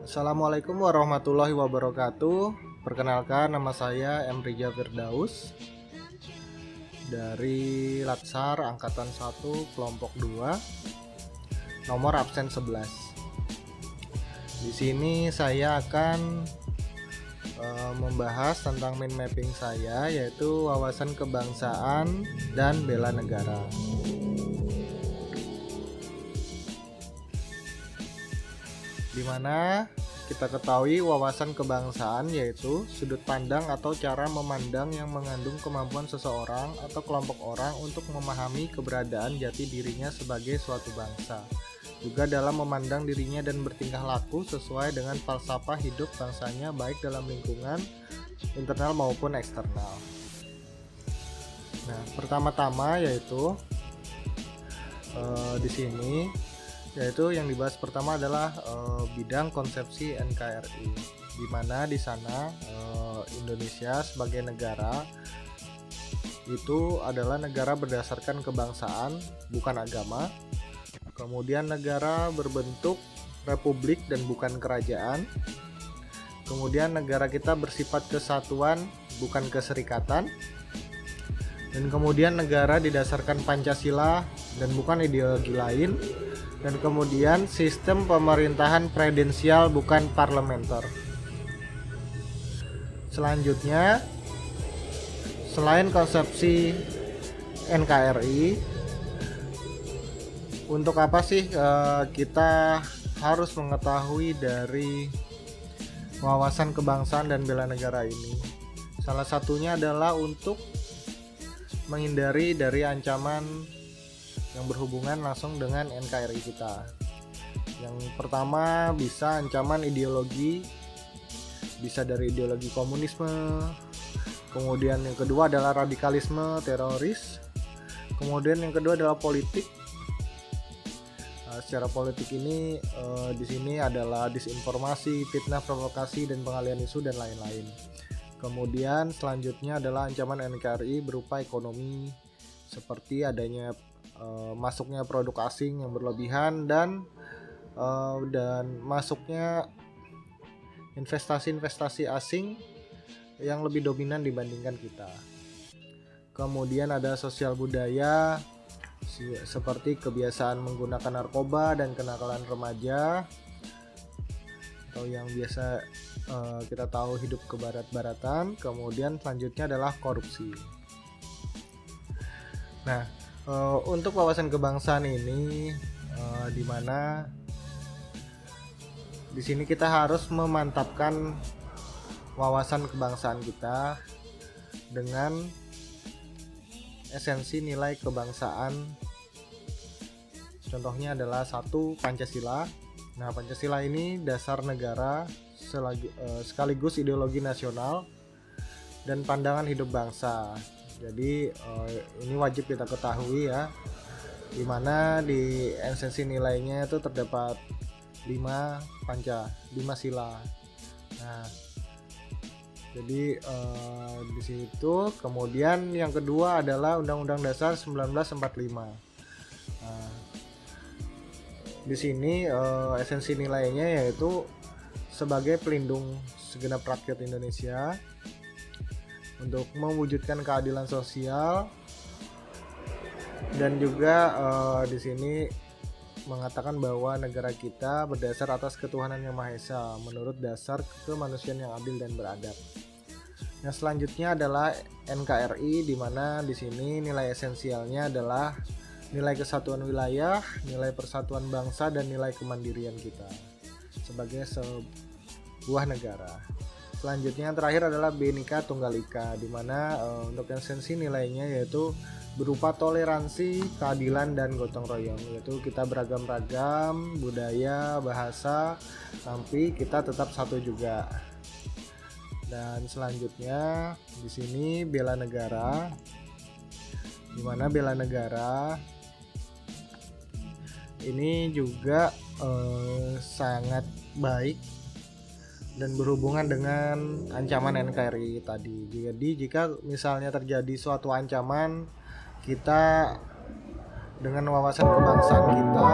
Assalamualaikum warahmatullahi wabarakatuh. Perkenalkan, nama saya M. Rija Firdaus dari Latsar Angkatan 1 Kelompok 2, nomor absen 11. Di sini saya akan membahas tentang mind mapping saya, yaitu wawasan kebangsaan dan bela negara. Di mana kita ketahui wawasan kebangsaan yaitu sudut pandang atau cara memandang yang mengandung kemampuan seseorang atau kelompok orang untuk memahami keberadaan jati dirinya sebagai suatu bangsa, juga dalam memandang dirinya dan bertingkah laku sesuai dengan falsafah hidup bangsanya baik dalam lingkungan internal maupun eksternal. Nah, pertama-tama yaitu di sini yaitu yang dibahas pertama adalah bidang konsepsi NKRI, di mana di sana Indonesia sebagai negara itu adalah negara berdasarkan kebangsaan bukan agama. Kemudian negara berbentuk republik dan bukan kerajaan. Kemudian negara kita bersifat kesatuan bukan keserikatan. Dan kemudian negara didasarkan Pancasila dan bukan ideologi lain. Dan kemudian sistem pemerintahan presidensial bukan parlementer. Selanjutnya, selain konsepsi NKRI, untuk apa sih kita harus mengetahui dari wawasan kebangsaan dan bela negara ini? Salah satunya adalah untuk menghindari dari ancaman yang berhubungan langsung dengan NKRI kita. Yang pertama bisa ancaman ideologi, bisa dari ideologi komunisme. Kemudian yang kedua adalah radikalisme, teroris. Kemudian yang kedua adalah politik. Secara politik ini di sini adalah disinformasi, fitnah, provokasi, dan pengalihan isu dan lain-lain. Kemudian selanjutnya adalah ancaman NKRI berupa ekonomi, seperti adanya masuknya produk asing yang berlebihan dan masuknya investasi-investasi asing yang lebih dominan dibandingkan kita. Kemudian ada sosial budaya seperti kebiasaan menggunakan narkoba dan kenakalan remaja, atau yang biasa kita tahu hidup kebarat-baratan. Kemudian selanjutnya adalah korupsi. Nah, untuk wawasan kebangsaan ini di mana di sini kita harus memantapkan wawasan kebangsaan kita dengan esensi nilai kebangsaan. Contohnya adalah 1. Pancasila. Nah, Pancasila ini dasar negara sekaligus ideologi nasional dan pandangan hidup bangsa. Jadi ini wajib kita ketahui ya, dimana di esensi nilainya itu terdapat 5 sila. Nah, jadi di situ. Kemudian yang kedua adalah Undang-Undang Dasar 1945. Nah, di sini esensi nilainya yaitu sebagai pelindung segenap rakyat Indonesia untuk mewujudkan keadilan sosial, dan juga di sini mengatakan bahwa negara kita berdasar atas ketuhanan yang Maha Esa menurut dasar kemanusiaan yang adil dan beradab. Yang selanjutnya adalah NKRI, di mana di sini nilai esensialnya adalah nilai kesatuan wilayah, nilai persatuan bangsa, dan nilai kemandirian kita sebagai sebuah negara. Selanjutnya yang terakhir adalah Bhinneka Tunggal Ika, di mana untuk esensi nilainya yaitu berupa toleransi, keadilan, dan gotong royong, yaitu kita beragam-ragam budaya, bahasa, tapi kita tetap satu juga. Dan selanjutnya di sini bela negara, di mana bela negara ini juga sangat baik dan berhubungan dengan ancaman NKRI tadi. Jadi jika misalnya terjadi suatu ancaman, kita dengan wawasan kebangsaan kita